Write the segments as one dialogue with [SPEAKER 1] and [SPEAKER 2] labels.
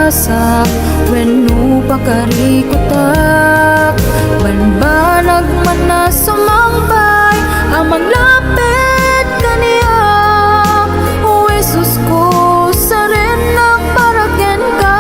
[SPEAKER 1] pasak wenno pakarikutak banbanag man na sumangpay ang maglapit kaniya. O Jesus ko sa rin nagparagyan ka.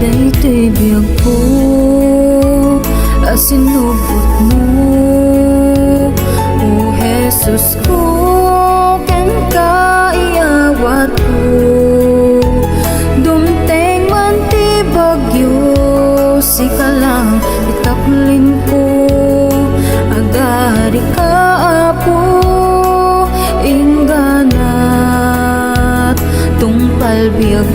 [SPEAKER 1] Daytoy biyag ko asinubot mo, O Jesus ko ken ka iawat ko. Dumteng man ti bagyo sika lang itaplin ko, agari ka apo ingganat tungpal biyag